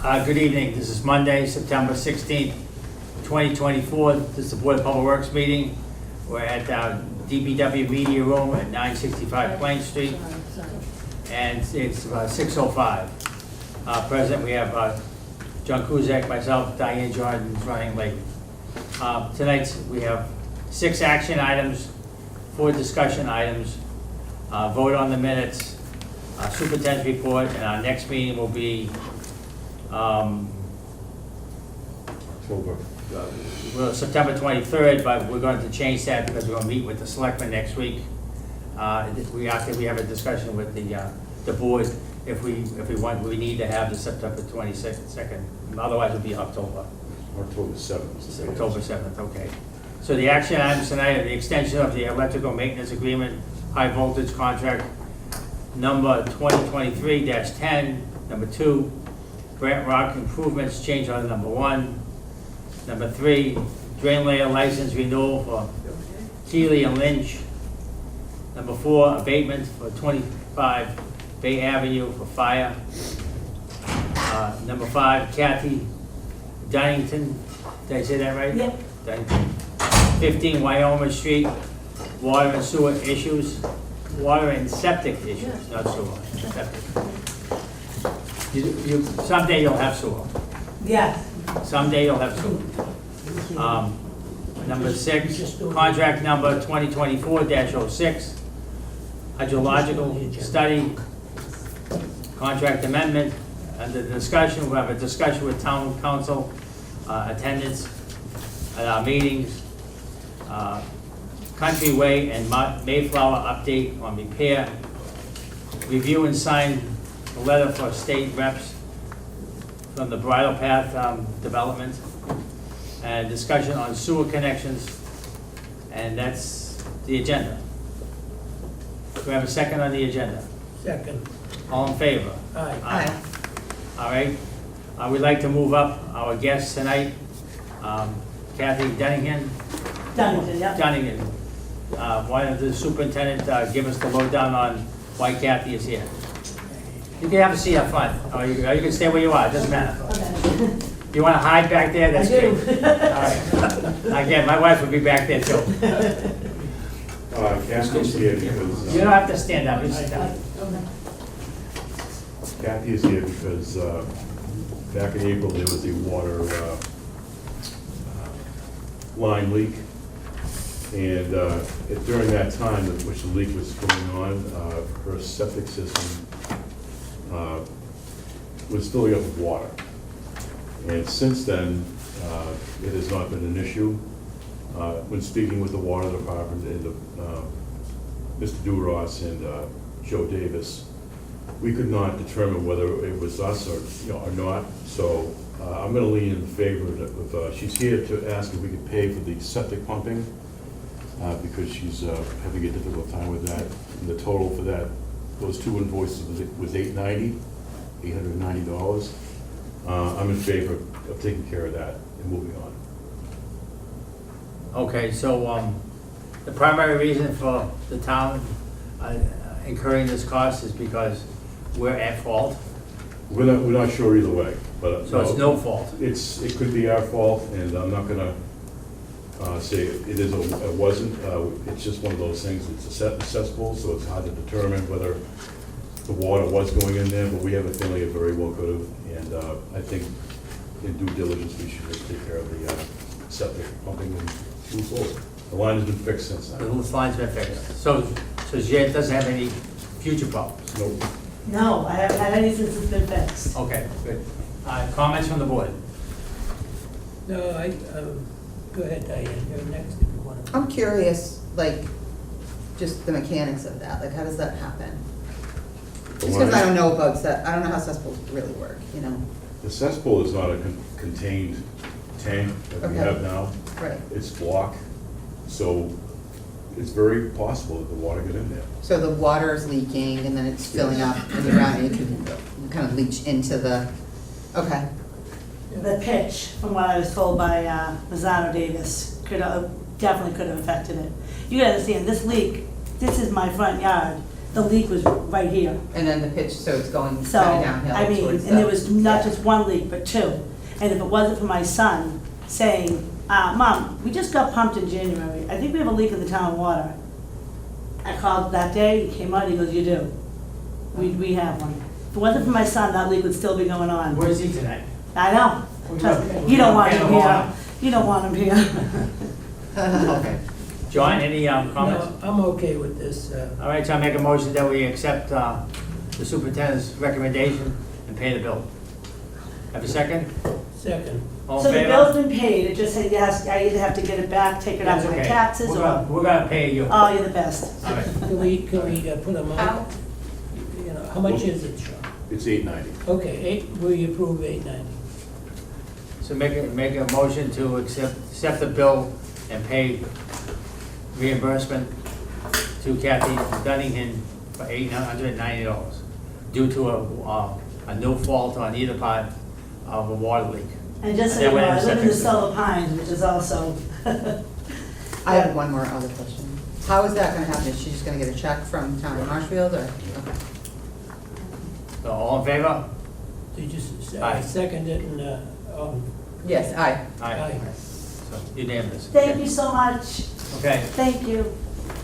Good evening. This is Monday, September 16th, 2024. This is the Board of Public Works meeting. We're at DPW Media Room at 965 Plain Street, and it's 6:05. Present, we have John Kuzak, myself, Diane Jordan is running late. Tonight, we have 6 action items, 4 discussion items, vote on the minutes, superintendent's report, and our next meeting will be well, September 23rd, but we're going to change that because we're going to meet with the selectmen next week. We have a discussion with the board if we want. We need to have the September 22nd. Otherwise, it'll be October 7th. October 7th. Okay. So the action items tonight are the extension of the electrical maintenance agreement, high voltage contract number 2023-10. Number 2, Grant Rock improvements, change order number 1. Number 3, drain layer license renewal for Keeley and Lynch. Number 4, abatement for 25 Bay Avenue for fire. Number 5, Kathy Dunnington, did I say that right? Yep. Dunnington. 15 Wyoming Street, water and sewer issues, water and septic issues, not sewer, septic. Someday you'll have sewer. Yes. Someday you'll have sewer. Number 6, contract number 2024-06, hydrological study, contract amendment. Under the discussion, we'll have a discussion with town council, attendance at our meetings, Countryway and Mayflower update on repair, review and sign a letter for state reps from the Bridle Path development, and discussion on sewer connections, and that's the agenda. Do we have a second on the agenda? Second. All in favor? Aye. All right. We'd like to move up our guests tonight. Kathy Dunnington. Dunnington, yep. Dunnington. Why don't the superintendent give us the lowdown on why Kathy is here? You can have a seat up front, or you can stay where you are, it doesn't matter. Okay. You want to hide back there, that's I great. do. All right. Again, my wife would be back there too. Kathy's here because, You don't have to stand up, you sit down. Kathy is here because back in April, there was a water line leak. And during that time, which the leak was going on, her septic system was filling up with water. And since then, it has not been an issue. When speaking with the water department and Mr. Duras and Joe Davis, we could not determine whether it was us or not. So I'm going to lean in favor of, she's here to ask if we could pay for the septic pumping because she's having a difficult time with that. And the total for that, those 2 invoices was $890. I'm in favor of taking care of that and moving on. Okay, so the primary reason for the town incurring this cost is because we're at fault. We're not sure either way, but So it's no fault. It could be our fault, and I'm not gonna say it is or it wasn't. It's just one of those things. It's a cesspool, so it's hard to determine whether the water was going in there, but we have a feeling it very well could have. And I think in due diligence, we should just take care of the septic pumping and move forward. The line has been fixed since The then. line's been fixed. So Jen doesn't have any future problems? Nope. No, I haven't had any since it's been fixed. Okay, good. Comments from the board? No, go ahead, Diane, you're next if you want to. I'm curious, like, just the mechanics of that, like, how does that happen? Just because I don't know about I don't know how cesspools really work, you know? The cesspool is not a contained tank that we Okay. have now. Right. It's block, so it's very possible that the water got in there. So the water is leaking and then it's filling up in the ground and it can kind of leach into the, okay. The pitch, from what I was told by Mazzano Davis, definitely could have affected it. You gotta understand, this leak, this is my front yard. the leak was right here. And then the pitch, so it's going So, kind of downhill I mean, towards and there the- was not yeah. just one leak, but two. And if it wasn't for my son saying, Mom, we just got pumped in January, I think we have a leak in the town water. I called that day, he came out, he goes, you do. We have one. If it wasn't for my son, that leak would still be going on. Where's he tonight? I know. Trust me. You don't want him here. You don't want him here. Okay. John, any comments? No, I'm okay with this. All right, so I make a motion that we accept the superintendent's recommendation and pay the bill. Have a second? Second. All in So the favor? bill's been paid, it just said, yes, I either have to get it back, take it out That's of my okay. taxes, We're gonna pay you. oh, you're the best. All right. Can we put a amount? You know, how much is it, Sean? It's $890. Okay, we approve 890. So make a motion to accept the bill and pay reimbursement to Kathy Dunningham for $890 due to a no fault on either part of a water leak. And just so And you then know, we I live in the accept it. Silver Pines, which is also, I have one more other question. How is that gonna happen? Is she just gonna get a check from town of Marshfield, or? Okay. So all in favor? So you just Aye. second it and, Yes, aye. Aye. So unanimous. thank you so much, Okay. thank you.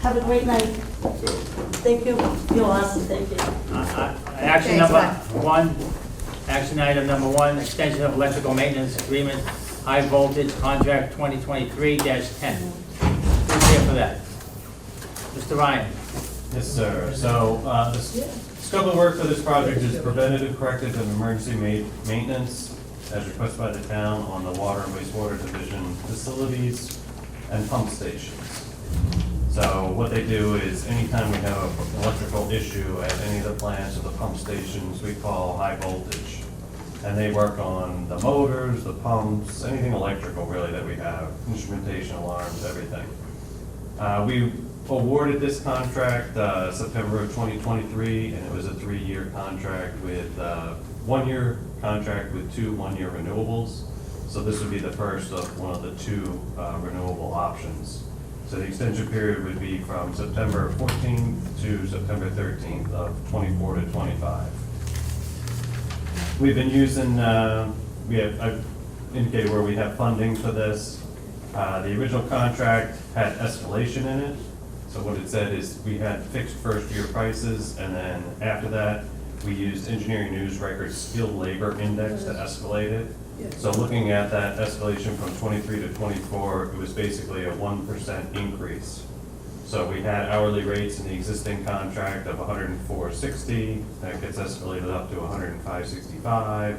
Have a great night. So, Thank you, you're awesome, thank you. Action Thanks, number bye. one, action item number one, extension of electrical maintenance agreement, high voltage contract 2023-10. Who's here for that? Mr. Ryan? Yes, sir. So, the scope of work for this project is preventative, corrective, and emergency maintenance as requested by the town on the water and wastewater division facilities and pump stations. So what they do is anytime we have an electrical issue at any of the plants or the pump stations, we call high voltage. And they work on the motors, the pumps, anything electrical really that we have, instrumentation, alarms, everything. We awarded this contract September of 2023, and it was a 3-year contract with 1-year contract with 2 1-year renewables. So this would be the first of one of the 2 renewable options. So the extension period would be from September 14th to September 13th of 24 to 25. We've been using, I've indicated where we have funding for this. The original contract had escalation in it. So what it said is we had fixed first-year prices, and then after that, we used Engineering News Records Skilled Labor Index to escalate it. So looking at that escalation from 23 to 24, it was basically a 1% increase. So we had hourly rates in the existing contract of $104.60, that gets escalated up to $105.65.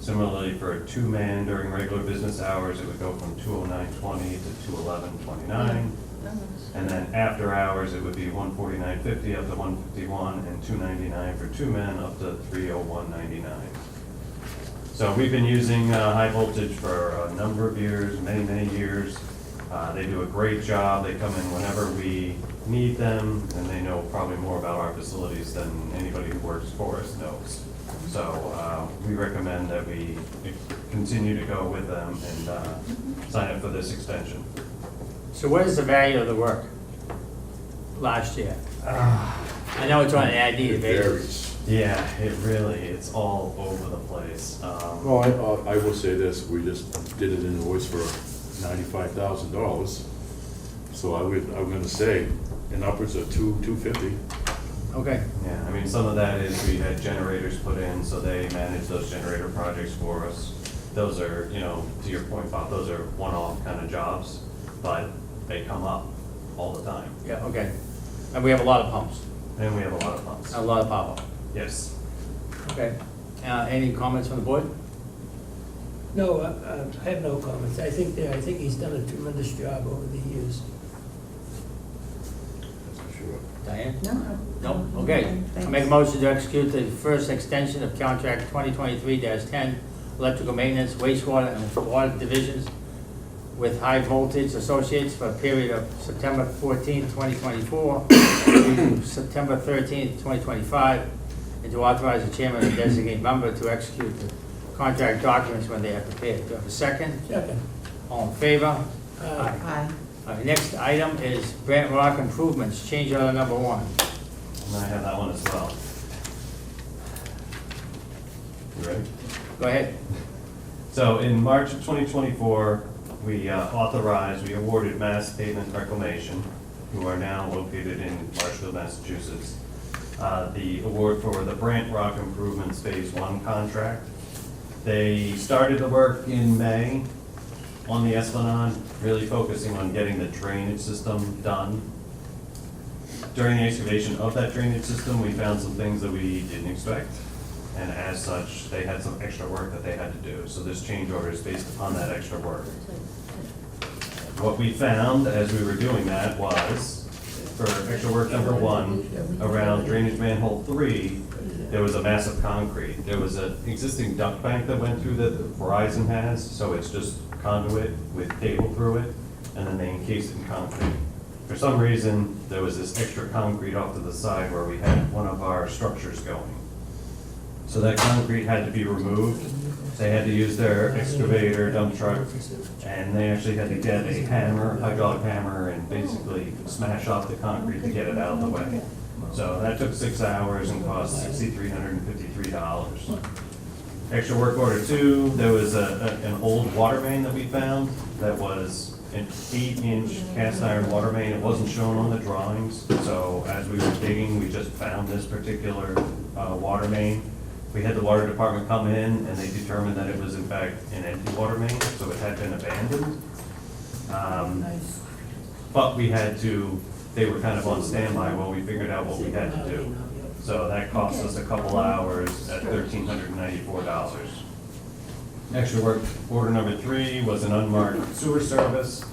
Similarly, for a 2-man during regular business hours, it would go from $209.20 to $211.29. And then after hours, it would be $149.50 up to $151, and $299 for 2 men up to $301.99. So we've been using high voltage for a number of years, many, many years. They do a great job. They come in whenever we need them, and they know probably more about our facilities than anybody who works for us knows. So we recommend that we continue to go with them and sign up for this extension. So what is the value of the work last year? I know it's on an ID it basis. varies. Yeah, it's all over the place. Well, I will say this, we just did an invoice for $95,000. So I'm gonna say in upwards of $250. Okay, Yeah, I mean, some of that is we had generators put in, so they manage those generator projects for us. Those are, to your point, Bob, those are one-off kind of jobs, but they come up all the time. yeah, okay. And we have a lot of pumps, And we have a lot of pumps. a lot of power. Yes. Okay. Any comments from the board? No, I have no comments. I think he's done a tremendous job over the years. That's for sure. Diane? No. No? Okay. I make a motion to execute the first extension of contract 2023-10, electrical maintenance, wastewater, and water divisions with High Voltage Associates for a period of September 14th, 2024 to September 13th, 2025, and to authorize the chairman and designate member to execute the contract documents when they are prepared. Do you have a second? Second. All in favor? Aye. Next item is Brant Rock Improvements, change order number 1. and I have that one as well. You ready? Go ahead. So in March of 2024, we awarded Mass Pavement Reclamation, who are now located in Marshfield, Massachusetts, the award for the Brant Rock Improvements Phase 1 contract. They started the work in May on the Esplanade, really focusing on getting the drainage system done. During the excavation of that drainage system, we found some things that we didn't expect, and as such, they had some extra work that they had to do. So this change order is based upon that extra work. What we found as we were doing that was, for extra work number 1, around drainage manhole 3, there was a mass of concrete. There was an existing duct bank that went through that Verizon has, so it's just conduit with cable through it, and then they encased it in concrete. For some reason, there was this extra concrete off to the side where we had one of our structures going. So that concrete had to be removed. They had to use their excavator, dump truck, and they actually had to get a hammer, hydraulic hammer, and basically smash off the concrete to get it out of the way. So that took 6 hours and cost $6,353. Extra work order 2, there was an old water main that we found that was an 8-inch cast iron water main. It wasn't shown on the drawings, so as we were digging, we just found this particular water main. We had the water department come in, and they determined that it was in fact an empty water main, so it had been abandoned. But we had to, they were kind of on standby while we figured out what we had to do. So that cost us a couple hours at $1,394. Extra work order number 3 was an unmarked sewer service.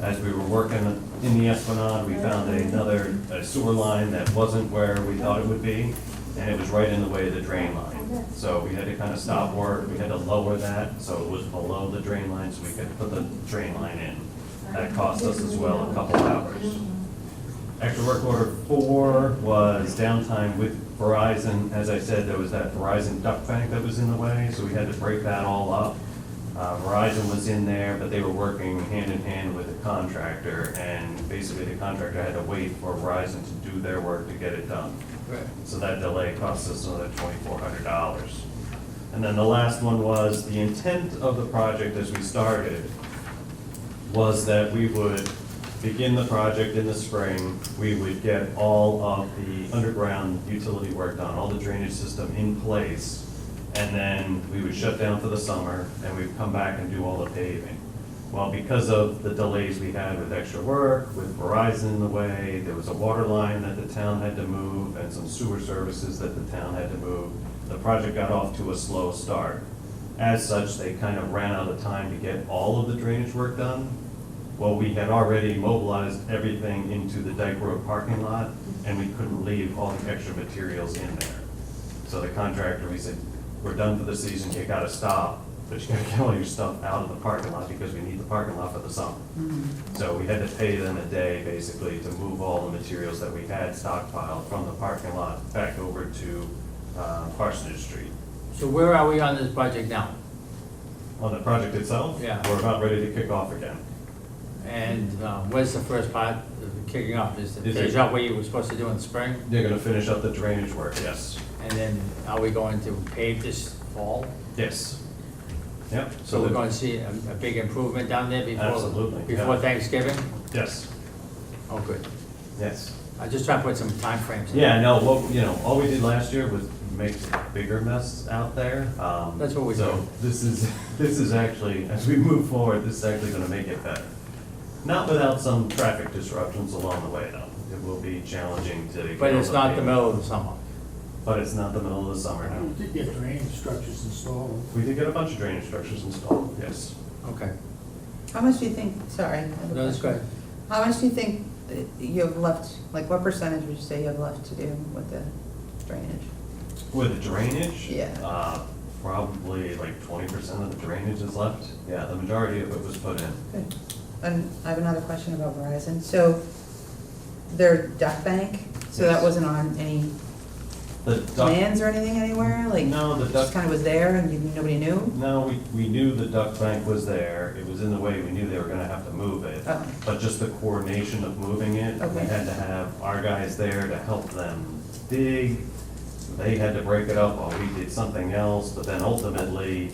As we were working in the Esplanade, we found another sewer line that wasn't where we thought it would be, and it was right in the way of the drain line. So we had to kind of stop work, we had to lower that, so it was below the drain line, so we could put the drain line in. That cost us as well a couple hours. Extra work order 4 was downtime with Verizon. As I said, there was that Verizon duct bank that was in the way, so we had to break that all up. Verizon was in there, but they were working hand in hand with the contractor, and basically the contractor had to wait for Verizon to do their work to get it done. Right. So that delay cost us another $2,400. And then the last one was, the intent of the project as we started was that we would begin the project in the spring. We would get all of the underground utility work done, all the drainage system in place, and then we would shut down for the summer, and we'd come back and do all the paving. Well, because of the delays we had with extra work, with Verizon in the way, there was a water line that the town had to move, and some sewer services that the town had to move, the project got off to a slow start. As such, they kind of ran out of time to get all of the drainage work done. Well, we had already mobilized everything into the Dyke Road parking lot, and we couldn't leave all the extra materials in there. So the contractor, we said, we're done for the season, you gotta stop, but you gotta get all your stuff out of the parking lot because we need the parking lot for the summer. So we had to pay them a day, basically, to move all the materials that we had stockpiled from the parking lot back over to Parsonage Street. So where are we on this project now? On the project itself? Yeah. We're about ready to kick off again. And where's the first part of kicking off? Is to Is finish it- up what you were supposed to do in the spring? They're gonna finish up the drainage work, yes. And then are we going to pave this fall? Yes. Yep. So we're the- going to see a big improvement down there Absolutely, before yeah. Thanksgiving? Yes, Oh, good. yes. I just trying to put some timeframes in. Yeah, no, well, you know, all we did last year was make a bigger mess out there. That's what we So do. this is actually, as we move forward, this is actually gonna make it better. Not without some traffic disruptions along the way, though. It will be challenging to. get But on it's the not the pavement. middle of the summer. But it's not the middle of the summer now. We did get drainage structures installed. We did get a bunch of drainage structures installed, yes. Okay. How much do you think, sorry. I have a No, that's question. good. How much do you think that you have left, like what percentage would you say you have left to do with the drainage? With the drainage? Yeah. Probably like 20% of the drainage is left. Yeah, the majority of it was put in. Good. And I have another question about Verizon. So their duct bank, so that Yes. wasn't on any The duct, plans or anything anywhere? Like, no, the just duct, kind of was there and nobody knew? no, we knew the duct bank was there. It was in the way. We knew they were gonna have to move it. Oh. But just the coordination of moving it, we Okay. had to have our guys there to help them dig. They had to break it up while we did something else, but then ultimately,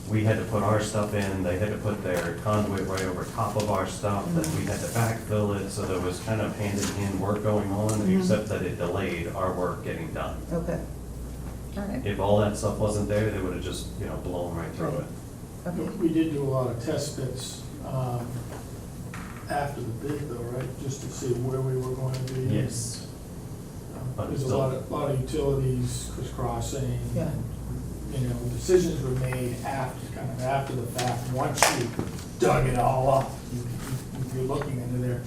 we had to put our stuff in, they had to put their conduit right over top of our stuff, then we had to backfill it, so there was kind of hand-in-hand work going on, except that it delayed our work getting done. Okay. All right. If all that stuff wasn't there, they would have just, blown right through it. Okay. We did do a lot of test bits after the bid though, right? Just to see where we were going to be. Yes. But There's a still- lot of utilities crisscrossing. Yeah. You know, decisions were made after the fact. Once you dug it all up, you're looking into there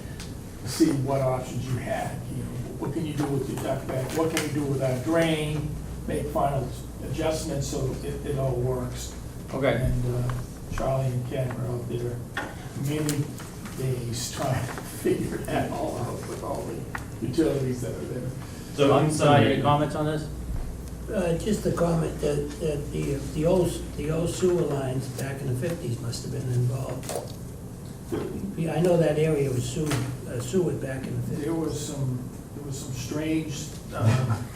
to see what options you had. You know, what can you do with your duct bank? What can you do with that drain? Make final adjustments so it all works. Okay, And Charlie and Ken were out there many days trying to figure that all out with all the utilities that are there. So in any summary, comments on this? Just a comment that the old sewer lines back in the 50s must have been involved. Yeah, I know that area was sewered back in the 50s. There was some strange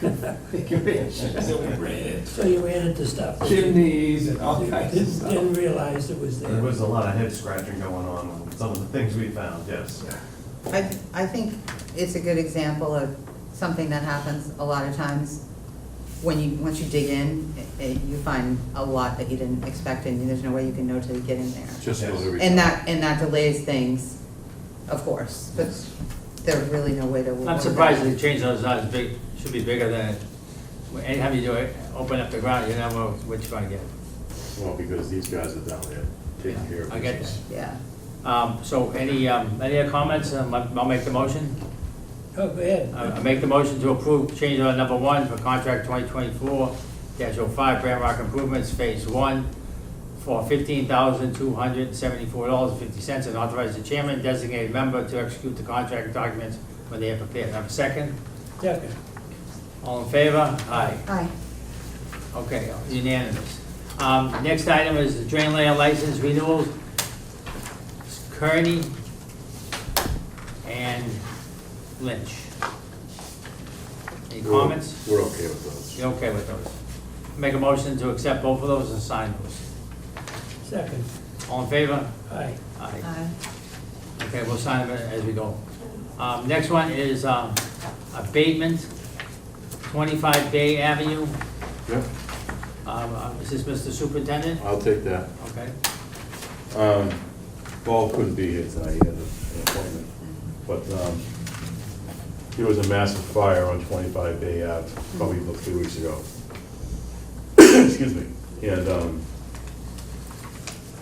configurations that we ran into. So you ran into stuff. that you Chimneys and all kinds of stuff. Didn't realize it was there. there was a lot of head scratching going on with some of the things we found, yes. I think it's a good example of something that happens a lot of times. Once you dig in, you find a lot that you didn't expect, and there's no way you can know till you get in there. Just about every And time. that delays things, of course, but there's really no way to. I'm surprised the change is not as big, should be bigger than, anytime you do it, open up the ground, you never know what you're gonna get. Well, because these guys are down there taking care of I get business. Yeah. So any other comments? I'll make the motion. Oh, go ahead. I make the motion to approve change order number 1 for contract 2024-05 Grand Rock Improvements Phase 1 for $15,274.50 and authorize the chairman, designated member to execute the contract documents when they are prepared. Have a second? Second. All in favor? Aye. Hi. Okay, unanimous. Next item is the drain layer license renewals. Kearney and Lynch. Any comments? We're okay with those. You're okay with those? Make a motion to accept both of those and sign those. Second. All in favor? Aye. Aye. Hi. Okay, we'll sign them as we go. Next one is abatement, 25 Bay Avenue. Yep, Is this Mr. Superintendent? I'll take that. Okay. Paul couldn't be here tonight, he had an appointment. But there was a massive fire on 25 Bay Ave, probably about 3 weeks ago. Excuse me. And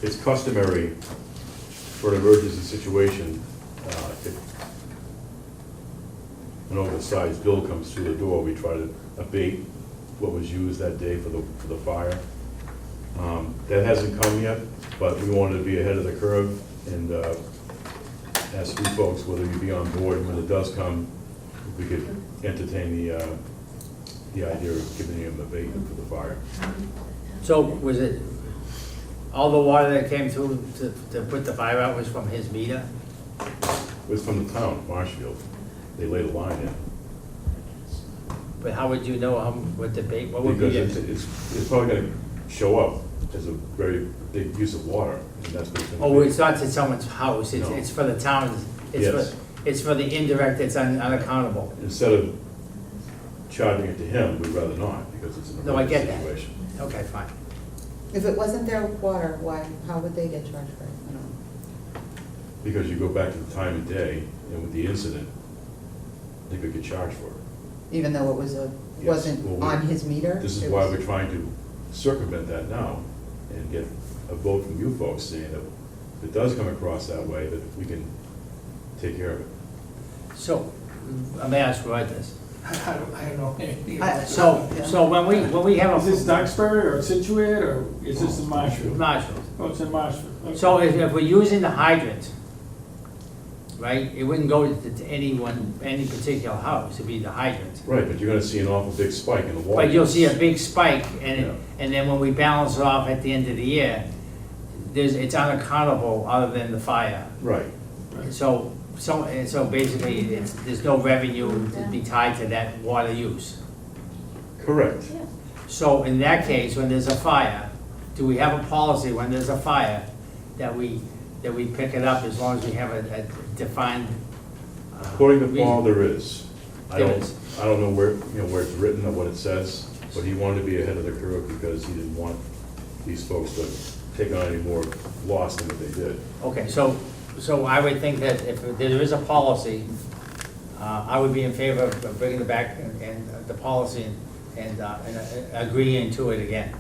it's customary for an emergency situation, if an oversized bill comes through the door, we try to abate what was used that day for the fire. That hasn't come yet, but we wanted to be ahead of the curve and ask you folks whether you'd be on board when it does come, if we could entertain the idea of giving them abatement for the fire. So was it, all the water that came through to put the fire out was from his meter? It was from the town, Marshfield. They laid a line in. But how would you know what the bait, what would be Because it? it's probably gonna show up as a very big use of water, and that's what it's gonna be. Oh, it's not to someone's house, No. it's for the town, Yes. it's for the indirect, it's unaccountable. Instead of charging it to him, we'd rather not, because it's an No, I get emergency that. situation. Okay, fine. If it wasn't their water, how would they get charged for it? I don't know. Because you go back to the time of day, and with the incident, they could get charged for it. Even though it Yes. wasn't Well, on his meter? This is it why was- we're trying to circumvent that now, and get a vote from you folks saying that if it does come across that way, that we can take care of it. So, I may ask Roy this. I don't know anything I- about that. So when we have Is this a, Duxbury or Situate, or is this in Marshfield? Marshall, Oh, it's in Marshfield. Okay. so if we're using the hydrant, right, it wouldn't go to any particular house, it'd be the hydrant. Right, but you're gonna see an awful big spike in the water. But you'll see a big spike, Yeah. and then when we balance it off at the end of the year, it's unaccountable other than the fire. Right, So basically, there's no revenue to be tied to that water use. Correct. So in that case, when there's a fire, do we have a policy when there's a fire that we pick it up as long as we have a defined? According to Paul, reason? there is. I There don't, is. I don't know where, where it's written or what it says, but he wanted to be ahead of the curve because he didn't want these folks to take on any more loss than what they did. Okay, so I would think that if there is a policy, I would be in favor of bringing it back and the policy and agreeing to it again.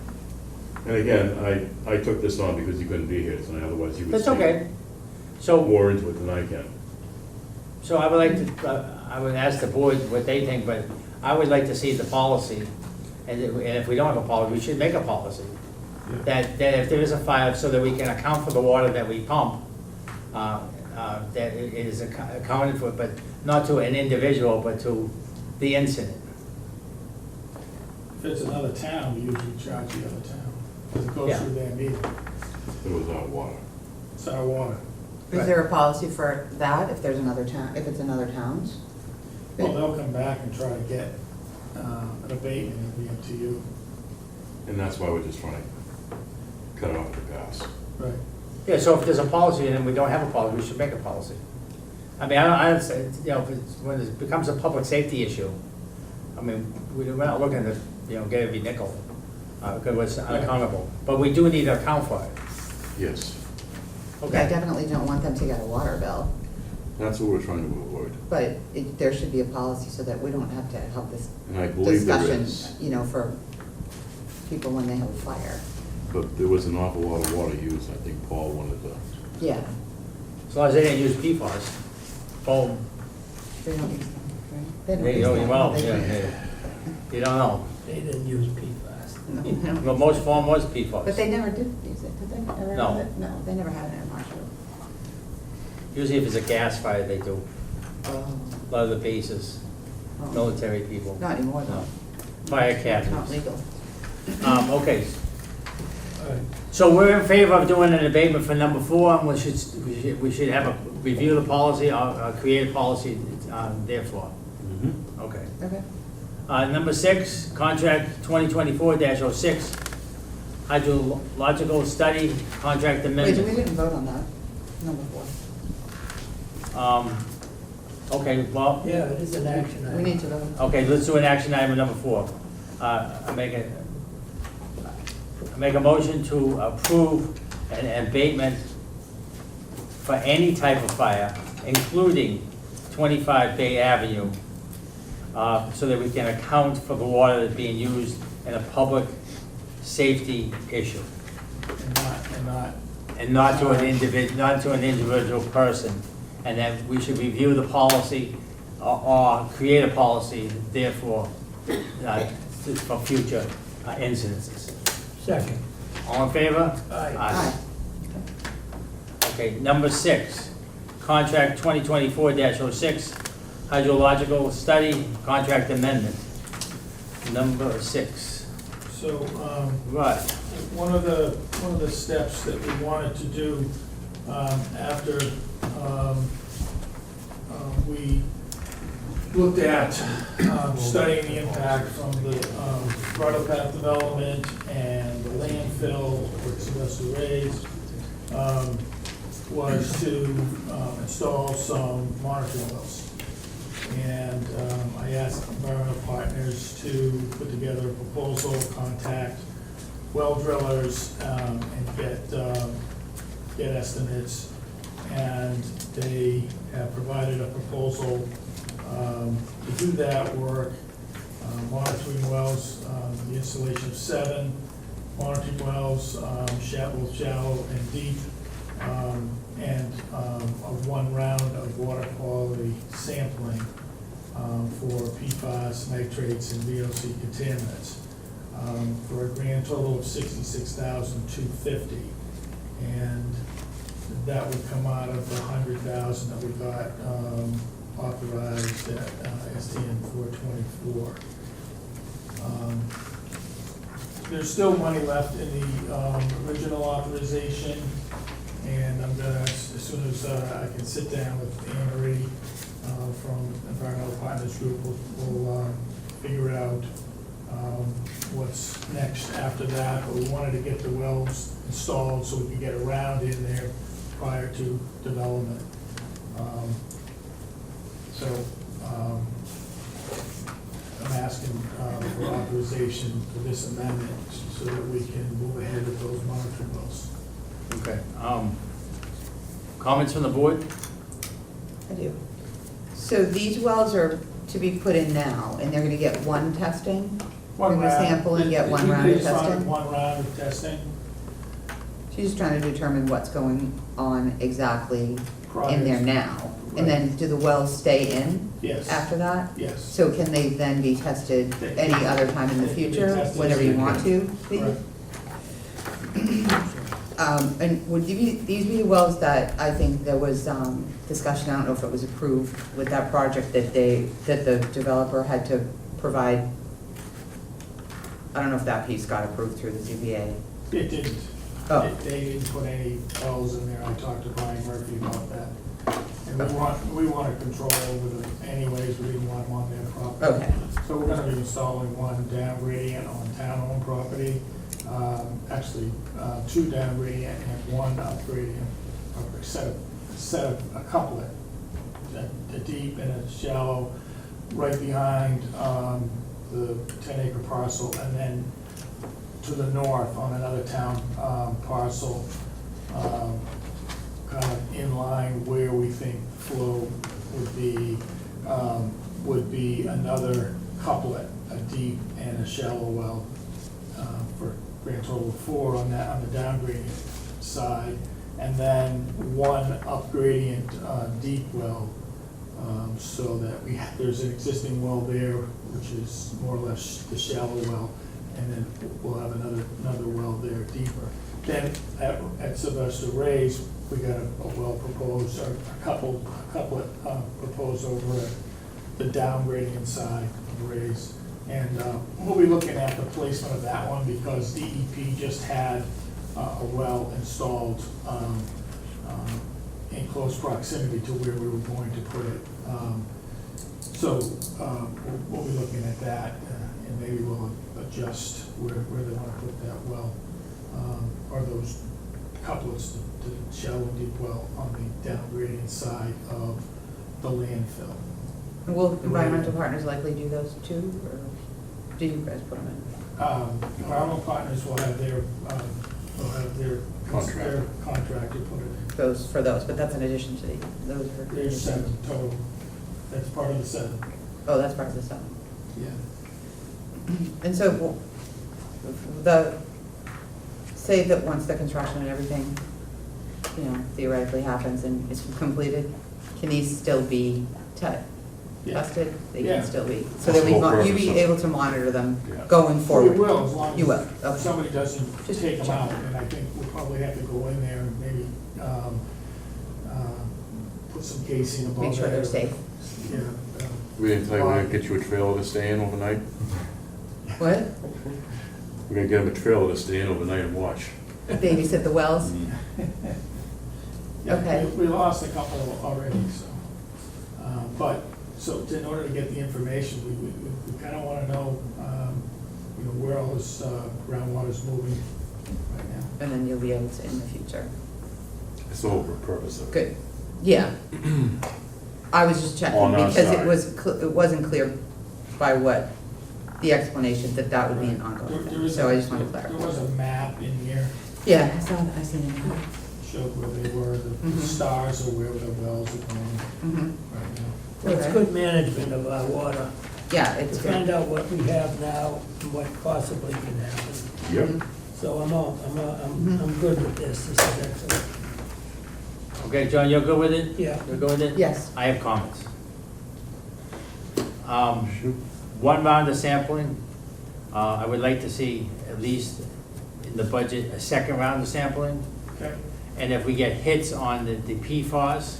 And again, I took this on because he couldn't be here tonight, otherwise he would That's say okay. So, more into it than I can. so I would like to, I would ask the board what they think, but I would like to see the policy. And if we don't have a policy, we should make a policy. That if there is a fire, so that we can account for the water that we pump, that it is accounted for, but not to an individual, but to the incident. If it's another town, we usually charge the other town, because it goes Yeah. through their meter. It was our water. It's our water. Is there a policy for that, if there's another town, if it's another town's? Well, they'll come back and try to get an abatement, it'll be up to you. And that's why we're just trying to cut it off the pass. Right. Yeah, so if there's a policy and then we don't have a policy, we should make a policy. I mean, I don't say, you know, when it becomes a public safety issue, I mean, we're not looking to, get every nickel, because it's unaccountable. But we do need to account for it. Yes, I Okay. definitely don't want them to get a water bill, that's what we're trying to avoid. but there should be a policy so that we don't have to have this And I believe there discussion, is. for people when they have a fire. But there was an awful lot of water used. I think Paul wanted to. Yeah, As long as they didn't use PFAS. Boom. they don't use them, right? They don't They use don't, them. well, They yeah, don't. yeah. You don't know. They didn't use PFAS. No, they don't. But most form was But PFAS. they never did use it, did they? Ever No. have it? No, they never had it in Marshfield. Usually if it's a gas fire, they do. Oh. A lot of the bases, Oh. military people. Not anymore No. though. Fire It's not captains. legal. Okay, All right. so we're in favor of doing an abatement for number 4, and we should have a, review the policy, or create a policy, therefore. Okay. Okay. Number 6, contract 2024-06, hydrological study, contract Wait, we amendment. didn't vote on that, number 4. Okay, well, Yeah, it is an action item. We need to vote. okay, let's do an action item number 4. I make a motion to approve an abatement for any type of fire, including 25 Bay Avenue, so that we can account for the water that's being used in a public safety issue, and not to an individual person. And that we should review the policy or create a policy, therefore, for future incidences. Second. All in favor? Aye. Aye. Okay, number 6, contract 2024-06, hydrological study, contract amendment. Number 6. So, Right. one of the steps that we wanted to do, after, we looked at, studying the impact from the, bridle path development and the landfill with Sylvester Ray's, was to, install some monitoring wells. And, I asked environmental partners to put together a proposal, contact well drillers, and get estimates. And they have provided a proposal, to do that work, monitoring wells, the installation of 7 monitoring wells, shallow and deep, and of 1 round of water quality sampling for PFAS, nitrates, and VOC contaminants, for a grand total of $66,250. And that would come out of the $100,000 that we got authorized at STN 424. There's still money left in the original authorization, and I'm gonna, as soon as I can sit down with Anne Marie from Environmental Partners Group, we'll figure out what's next after that, but we wanted to get the wells installed so we could get around in there prior to development. So, I'm asking for authorization for this amendment so that we can move ahead with those monitoring wells. Okay. Comments from the board? I do. So these wells are to be put in now, and they're gonna get one testing? Bring a sample and get one round of They started testing? one round of testing. She's just trying to determine what's going on exactly prior in there to- now. And then do the wells stay in Yes. after that? Yes. So can they then be tested any other time in the They can be future, tested whenever you want to? be? Correct. And would these be the wells that, I think there was discussion, I don't know if it was approved, with that project that the developer had to provide? I don't know if that piece got approved through the ZBA. It didn't. Oh. They didn't put any wells in there. I talked to Brian Murphy about that. And we wanted control over them anyways. We didn't want them on their property. Okay. So we're gonna be installing one down gradient on town-owned property. Actually, two down gradient and one up gradient, or set of a couplet, a deep and a shallow, right behind the 10-acre parcel, and then to the north on another town parcel, kind of in line where we think flow would be another couplet, a deep and a shallow well, for a grand total of 4 on that, on the down gradient side, and then one up gradient deep well, so that there's an existing well there, which is more or less the shallow well, and then we'll have another well there deeper. Then at Sylvester Ray's, we got a well proposed, or a couplet proposed over at the down gradient side of Ray's. And we'll be looking at the placement of that one because DEP just had a well installed in close proximity to where we were going to put it. So we'll be looking at that, and maybe we'll adjust where they want to put that well, or those couplets, the shallow and deep well on the down gradient side of the landfill. Will environmental partners likely do those too, or do you guys put them in? Environmental partners will have their Contractor. contractor put it in. For those, but that's in addition to those. There's 7 total. That's part of the 7. Oh, that's part of the 7. Yeah. And so, say that once the construction and everything, theoretically happens and is completed, can these still be Yeah. tested? They Yeah. can still be, so that you'd be able to monitor them Yeah. going We forward? will, as long You will, as okay. somebody doesn't Just take them check. out, and I think we'll probably have to go in there and maybe put some casing above it. Make sure they're safe. Yeah. We didn't tell you we're gonna get you a trailer to stay in overnight? What? We're gonna get him a trailer to stay in overnight and watch. Babysit the wells? Yeah, Okay. we lost a couple already, so. But, so in order to get the information, we kind of want to know, where all this groundwater's moving right now. And then you'll be able to in the future. It's the whole purpose of it. Good, yeah. I was just checking On our because side. it wasn't clear by what the explanation that would be an There ongoing thing, is so I just wanted to There clarify. was a map in here, Yeah, I saw that, I seen it. showed where they were, the Mhm. stars or where the wells are going Mhm. right now. Well, it's good management of our water, Yeah, to it's good. find out what we have now and what possibly can happen. Yep. So I'm good with this, this is excellent. Okay, John, you're good with it? Yeah. You're good with it? Yes. I have comments. Shoot. One round of sampling, I would like to see at least in the budget, a second round of sampling. Okay, And if we get hits on the PFAS,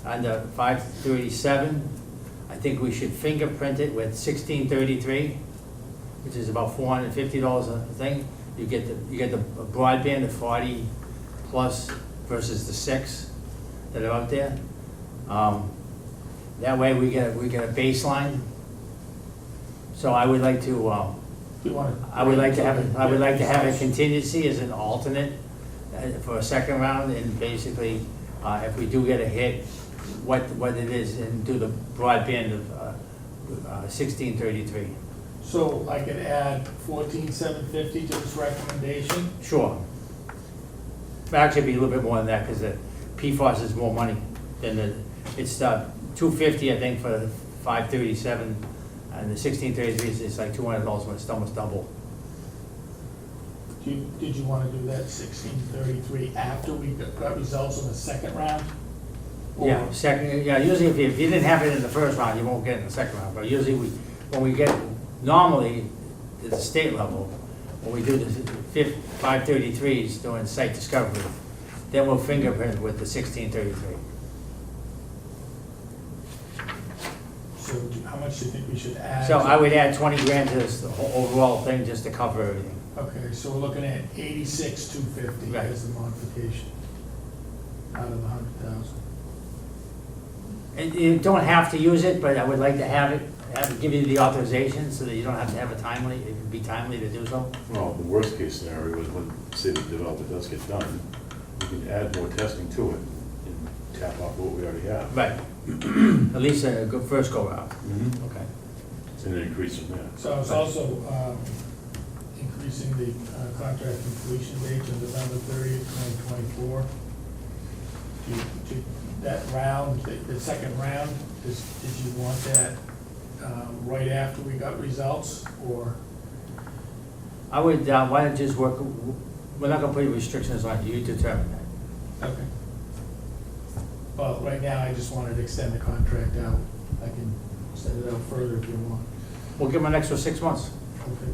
on the 537, I think we should fingerprint it with 1633, which is about $450 a thing. You get the broadband of 40 plus versus the 6 that are out there. That way we get a baseline. So I would like to You want to? I would like to have a contingency as an alternate for a second round, and basically, if we do get a hit, what it is, and do the broadband of 1633. So I could add 14,750 to this recommendation? Sure. Actually, it'd be a little bit more than that, because the PFAS is more money than it's 250, I think, for the 537, and the 1633 is like $200, but it's almost double. Did you want to do that 1633 after we got results in the second round? Or- Yeah, usually if you didn't have it in the first round, you won't get it in the second round, but usually when we get, normally, at the state level, when we do the 533s doing site discovery, then we'll fingerprint with the 1633. So how much do you think we should add? So I would add 20 grand to this whole overall thing, just to cover everything. Okay, so we're looking at 86,250 Right. as the modification out of the 100,000. And you don't have to use it, but I would like to give you the authorization, so that you don't have to have it would be timely to do so. Well, the worst case scenario is when, say, the developer does get done, we can add more testing to it and tap off what we already have. Right. At least a good first go round. Mhm. Okay. And then increase from there. So I was also increasing the contract completion date to November 30th, 2024. That round, the second round, did you want that right after we got results, or? I would, why don't you just work, we're not gonna put restrictions on you, determine that. Okay. Well, right now, I just wanted to extend the contract out. I can extend it out further if you want. We'll give them an extra 6 months. Okay.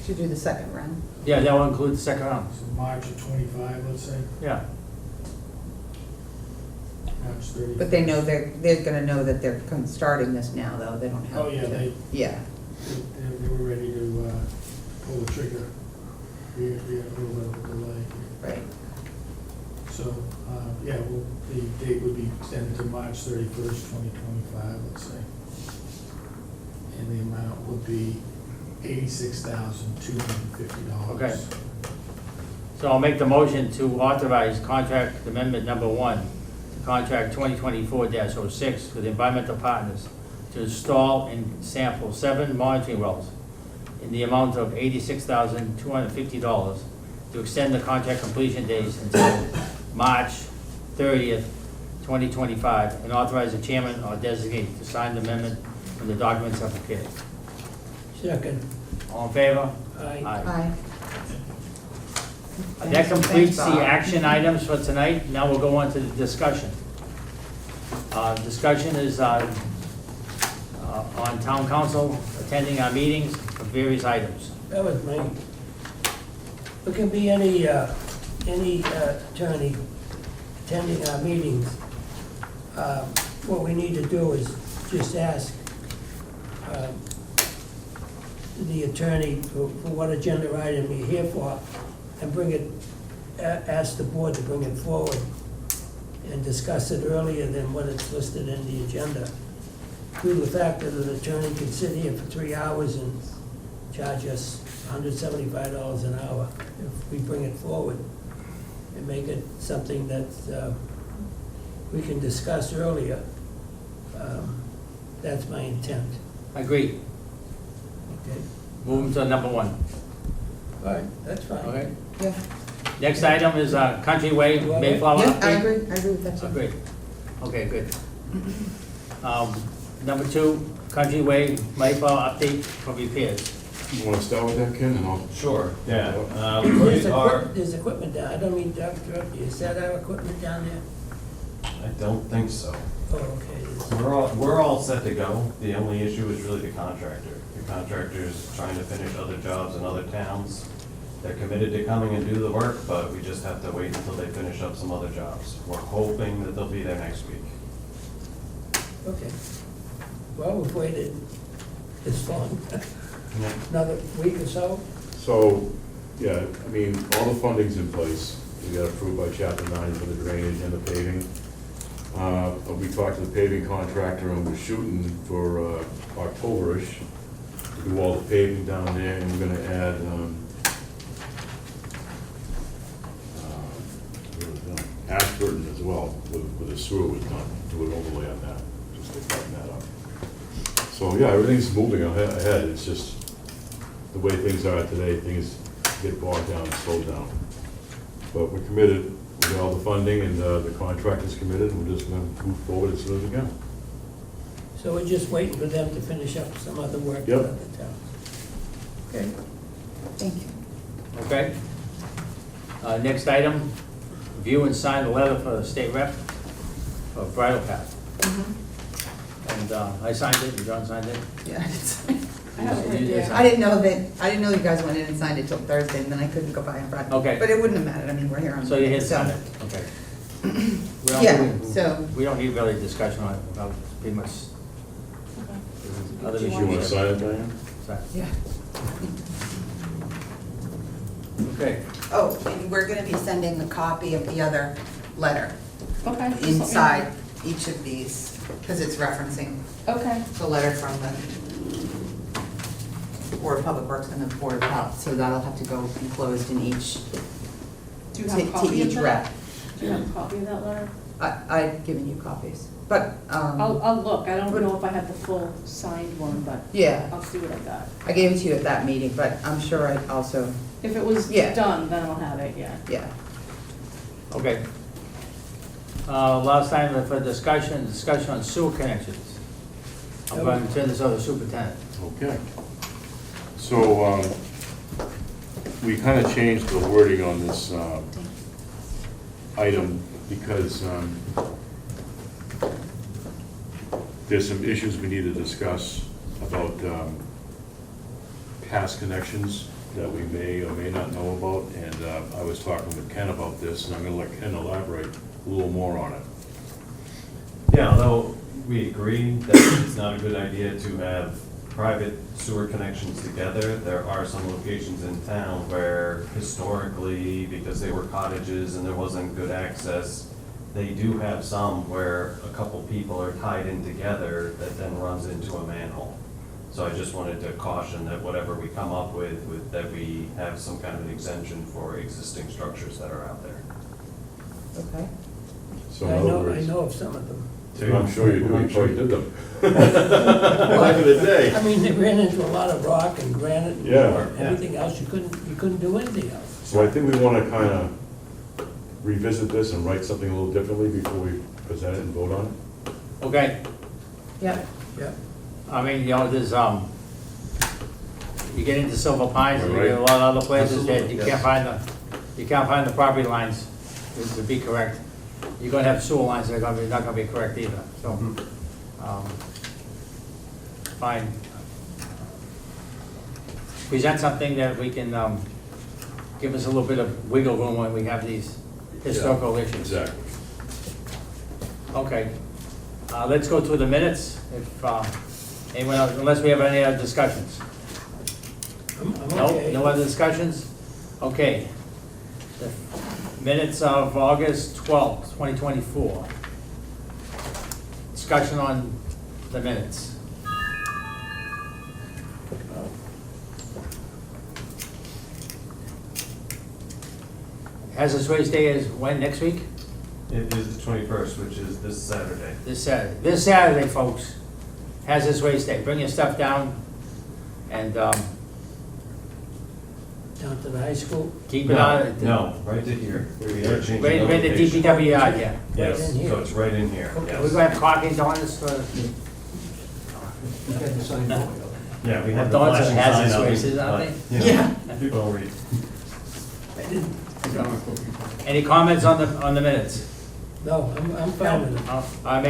Should do the second round. Yeah, that will include the second round. So March of 25, let's say, Yeah. March 30th. But they know they're gonna know that they're starting this now, though, they don't have to. Oh, yeah, Yeah, they were ready to pull the trigger. We had a little bit of a delay. right. So, yeah, well, the date would be extended to March 31st, 2025, let's say. And the amount would be $86,250. Okay. So I'll make the motion to authorize contract amendment number 1, to contract 2024-06 with Environmental Partners to install and sample 7 monitoring wells in the amount of $86,250 to extend the contract completion dates until March 30th, 2025, and authorize the chairman or designate to sign the amendment when the documents are prepared. Second. All in favor? Aye. Aye. That completes Thanks, the Bob. action items for tonight. Now we'll go on to the discussion. Discussion is on town council attending our meetings for various items. That was me. There can be any attorney attending our meetings. What we need to do is just ask the attorney for what agenda item you're here for, and bring it, ask the board to bring it forward and discuss it earlier than what it's listed in the agenda. Due to the fact that an attorney can sit here for 3 hours and charge us $175 an hour if we bring it forward and make it something that we can discuss earlier. That's my intent. Agreed. Okay? Moving to number 1. All right, that's fine. Okay. Yeah, Next item is Countryway Mayflower yeah, I update. agree with that too. Agreed. Okay, good. Number 2, Countryway Mayflower update for repairs. You wanna start with that, Ken, and I'll? Sure, yeah. There's equipment down, I don't mean to interrupt you, is that our equipment down there? I don't think so. Oh, okay. We're all set to go. The only issue is really the contractor. The contractor's trying to finish other jobs in other towns. They're committed to coming and do the work, but we just have to wait until they finish up some other jobs. We're hoping that they'll be there next week. Okay. Well, we've waited this long, another week or so. So, yeah, I mean, all the funding's in place. We got approved by Chapter 9 for the drainage and the paving. We talked to the paving contractor and we're shooting for October-ish do all the paving down there, and we're gonna add, Ashburton as well, with the sewer was done, do an overlay on that, just to button that up. So, yeah, everything's moving ahead, it's just the way things are today, things get bogged down and slowed down. But we're committed, we got all the funding, and the contract is committed, and we're just gonna move forward as soon as we can. So we're just waiting for them to finish up some other work Yep. at the town. Okay. Thank you. Okay. Next item, view and sign the letter for the state rep for Bridle Path. And I signed it, and John signed it. Yeah, I have it right You there. signed I didn't know you guys went in and signed it till Thursday, and then I couldn't go by on Friday. Okay. But it wouldn't have mattered, I mean, we're here on. So you hit sign it, okay. We don't- Yeah, so- We don't need really discussion on it, about pretty much other Do you issues. You wanna sign it, Diane? Sign. Yeah. Okay, Oh, and we're gonna be sending a copy of the other letter Okay. just let me know. inside each of these, because it's referencing Okay. the letter from the Board of Public Works and the Board of Health, so that'll have to go enclosed in each, Do you have a to copy of each that? rep. Do you have a copy of that letter? I've given you copies, but, I'll look, I don't know if I have the full signed one, but yeah, I'll see what I got. I gave it to you at that meeting, but I'm sure I also, If it was Yeah. done, then I'll have it, yeah. yeah. okay. Last time for discussion on sewer connections. I'm going to turn this over to superintendent. Okay. So, we kind of changed the wording on this item because there's some issues we need to discuss about past connections that we may or may not know about, and I was talking with Ken about this, and I'm gonna let Ken elaborate a little more on it. Yeah, although we agree that it's not a good idea to have private sewer connections together, there are some locations in town where historically, because they were cottages and there wasn't good access, they do have some where a couple people are tied in together that then runs into a manhole. So I just wanted to caution that whatever we come up with, that we have some kind of an exemption for existing structures that are out there. Okay. So in I other know words, of some of them. I'm sure you do, you probably did them. Back in the day. I mean, they ran into a lot of rock and granite and Yeah. everything else, you couldn't do anything else. So I think we want to kind of revisit this and write something a little differently before we present it and vote on it. Okay, Yeah. Yeah. I mean, you know, there's, you get into Silver Pines, and you get a Right. lot of other places that Absolutely, you yes. can't find the property lines to be correct. You're gonna have sewer lines that are gonna be, not gonna be correct either, so, fine. Present something that we can, give us a little bit of wiggle room when we have these historical issues. Exactly. Okay, let's go through the minutes, if, anyone else, unless we have any other discussions. I'm No, okay. no other discussions? Okay. The minutes of August 12th, 2024. Discussion on the minutes. Hazardous Waste Day is when, next week? It is the 21st, which is this Saturday. This Saturday. This Saturday, folks. Hazardous Waste Day. Bring your stuff down and Down to the high school, keep it on. No, right to here. We are changing Right, the right to location. DPW yard, yeah. Yes, Right in here. so it's right in here, Okay. We're yes. gonna have coffee and donuts for, Yeah, we have the Donuts flashing and hazardous sign up, waste, aren't but, Yeah. People don't read. any comments on the minutes? no, I'm fine with it. I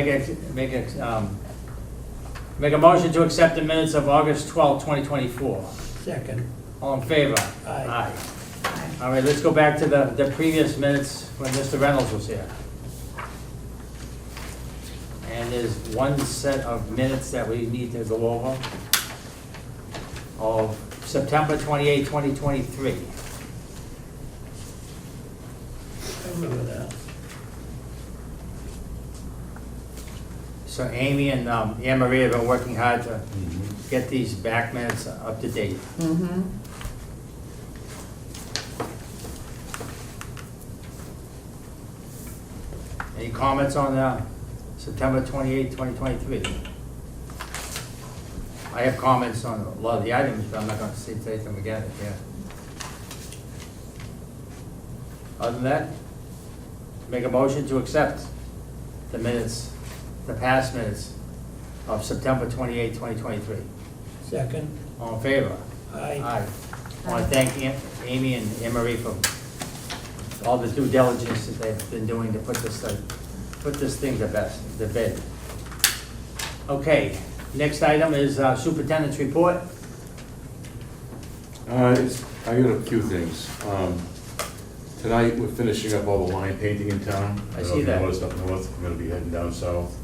make a motion to accept the minutes of August 12th, 2024. Second, All in favor? Aye. All right, let's go back to the previous minutes when Mr. Reynolds was here. And there's one set of minutes that we need to go over of September 28, 2023. I remember that. So Amy and Anne Marie have been working hard to get these back minutes up to date. Mm-hmm. Any comments on September 28, 2023? I have comments on a lot of the items, but I'm not going to say them again here. Other than that, make a motion to accept the minutes, the past minutes of September 28, 2023. Second, All in favor? aye. I want to thank Amy and Anne Marie for all the due diligence that they've been doing to put this thing to bed. Okay, next item is superintendent's report. I got a few things. Tonight, we're finishing up all the line painting in town. I see that. I don't know if you noticed up north, I'm gonna be heading down south.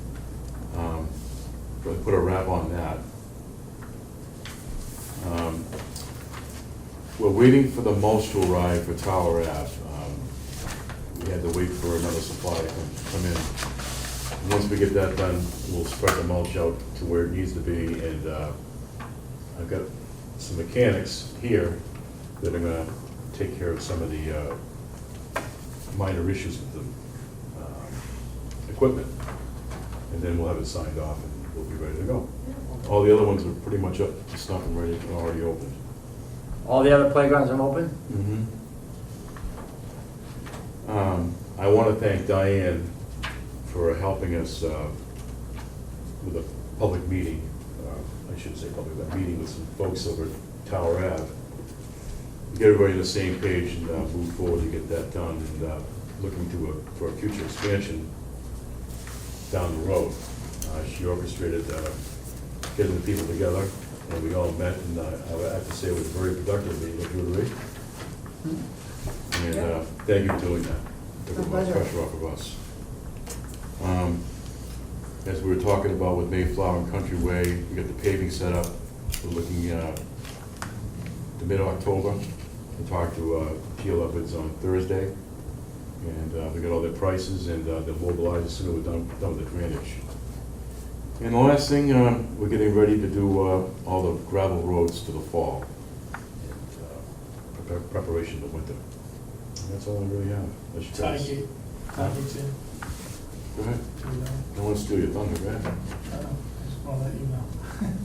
We'll put a wrap on that. We're waiting for the mulch to arrive for Tower Ave. We had to wait for another supply to come in. And once we get that done, we'll spread the mulch out to where it needs to be, and I've got some mechanics here that are gonna take care of some of the minor issues with the equipment. And then we'll have it signed off and we'll be ready to go. All the other ones are pretty much up to snuff and ready, and already opened. All the other playgrounds are open? I want to thank Diane for helping us with a public meeting, I shouldn't say public, but meeting with some folks over at Tower Ave. Get everybody on the same page and move forward to get that done, and looking for a future expansion down the road. She orchestrated getting the people together, and we all met, and I have to say it was very productive meeting, don't you agree? And thank you for doing that. Took a lot of pressure off of us. As we were talking about with Mayflower and Countryway, we got the paving set up. We're looking to mid-October. We talked to Peel Upwards on Thursday, and we got all their prices, and they'll mobilize as soon as we're done with the drainage. And the last thing, we're getting ready to do all the gravel roads for the fall, and preparation for winter. And that's all I really have. Unless you guys- Tidegate's in, Go ahead. you know. No one steal your thunder, go ahead. I just want to let you know.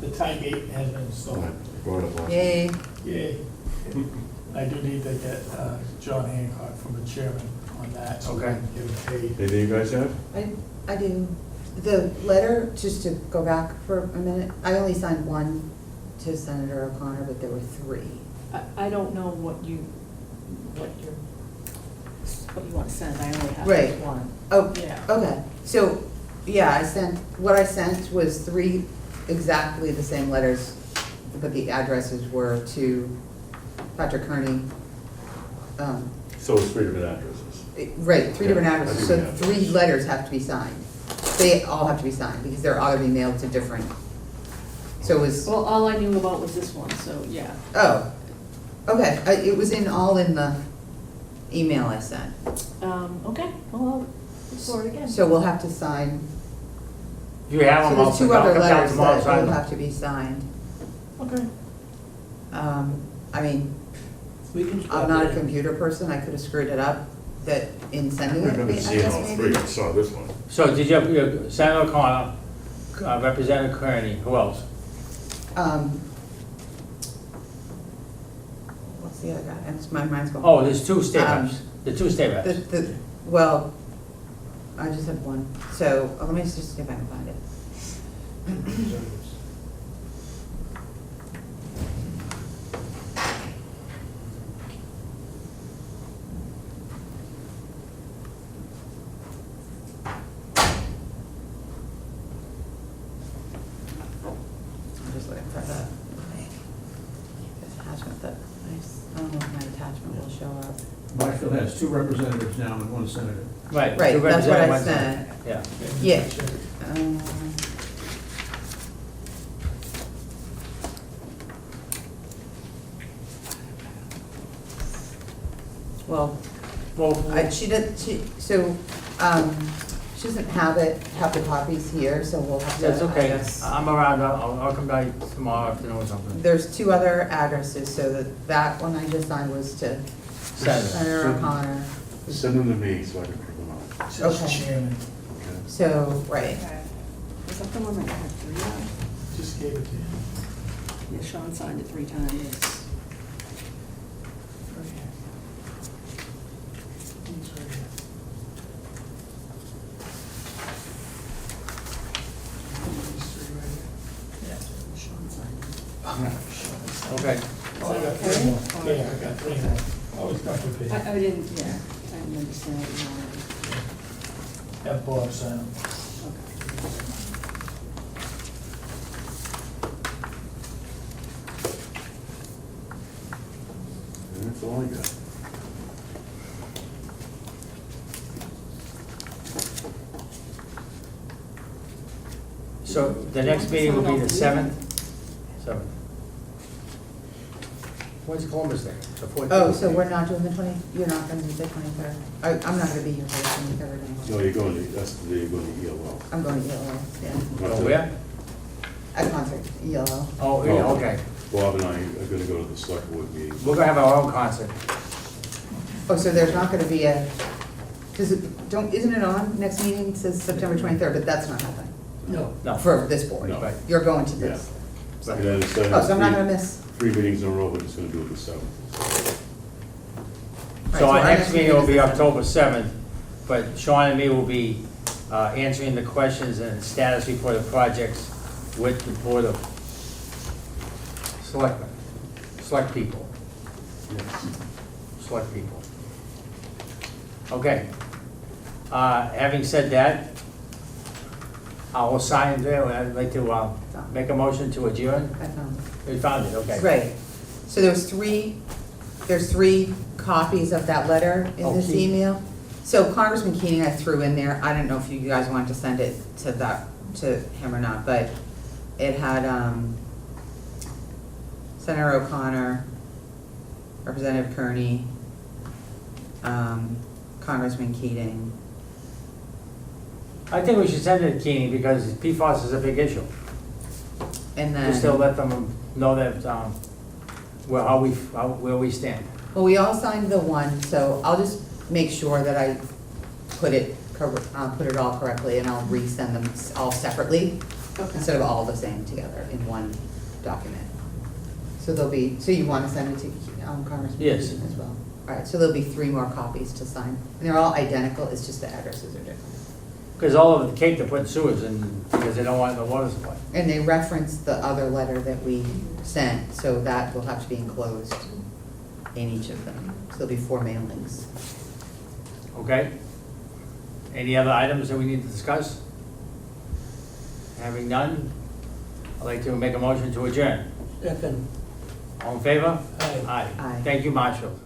The Tiegate has been installed. I brought it up last. Yay. Yay. I do need to get John Hancock from the chairman on that, so we Okay. can get him paid. Anything you guys have? I do. The letter, just to go back for a minute, I only signed one to Senator O'Connor, but there were three. I don't know what you want to send, I only have Right. one. Oh, Yeah. okay. So, yeah, what I sent was three exactly the same letters, but the addresses were to Patrick Kearney. So it's 3 different addresses. Right, three different Yeah, I addresses, do so have three those. letters have to be signed. They all have to be signed, because they're all gonna be mailed to different. So it was, Well, all I knew about was this one, so, yeah. oh, okay, it was all in the email I sent. Okay, well, I'll look for it again. So we'll have to sign, You have so them there's all, two so I'll other come down letters tomorrow, that sign will them. have to be signed. Okay. I mean, We can I'm not a stop it. computer person, I could have screwed it up, that in I sending it, remember I seeing all guess three, maybe. I saw this one. So did you, Senator O'Connor, Representative Kearney, who else? What's the other guy? My mind's going. Oh, there's two state reps, the two state reps. Well, I just have one, so let me just see if I can find it. I'm just looking for the attachment that, I don't know if my attachment will show up. Marshfield has 2 representatives now and 1 senator. Right. Right, two that's what I representatives, said. Yeah. Yeah. Well, Well, so, She doesn't have the copies here, so we'll have to. That's I okay. guess- I'm around, I'll come by tomorrow afternoon or something. There's two other addresses, so that one I just signed was to Senator. Senator O'Connor. Send them to me so I can print them out. Says Okay. chairman, Okay. So, right, Was that the one that I had 3 on? just gave it to you. Yeah, Sean signed it 3 times. Right here. It's right here. These three right here. Sean signed it. Okay. Oh, I got 3 more. Yeah, I got 3 more. Always got to be. I didn't, yeah, I didn't understand what you wanted. Have Bob sign them. And that's all I got. So the next meeting will be the 7th? 7th. When's Columbus Day? The 14th? oh, so we're not doing the 20, you're not gonna do the 23rd? I'm not gonna be here for the 23rd anymore. No, you're going to, that's the day you're going to ELO. I'm going to ELO, yeah, Oh, where? at concert, ELO. Oh, yeah, okay. Bob and I are gonna go to the select board meeting. We're gonna have our own concert. Oh, so there's not gonna be isn't it on, next meeting says September 23rd, but that's not happening No. No. for this board? No. Right. You're going to this? And then instead Oh, so I'm not of gonna miss. three meetings in a row, we're just gonna do it the 7th. Right, So our our next meeting will is be the October 7th, but Sean and me will be answering the questions and status report of projects with the Board of Selectmen, select people, Yes. select people. Okay. Having said that, I will sign there, I'd like to make a motion to adjourn. I found it. We found it, okay. Right, so there's 3 copies of that letter in this Okay. email. So Congressman Keating I threw in there, I don't know if you guys wanted to send it to him or not, but it had, Senator O'Connor, Representative Kearney, Congressman Keating. I think we should send it to Keeney because PFAS is a big issue. And Just to then, let them know that, where we stand. well, we all signed the one, so I'll just make sure that I put it all correctly, and I'll resend them all separately, instead of all the same together in one document. So so you want to send it to Congressman Yes. Keating as well? All right, so there'll be 3 more copies to sign, and they're all identical, it's just the addresses are different. Because all over the Cape, they're putting sewers in because they don't want the water supply. And they reference the other letter that we sent, so that will have to be enclosed in each of them. So there'll be 4 mailings. Okay? Any other items that we need to discuss? Having none, I'd like to make a motion to adjourn. Second. All in favor? Aye. Aye. Aye. Thank you, Marshfield.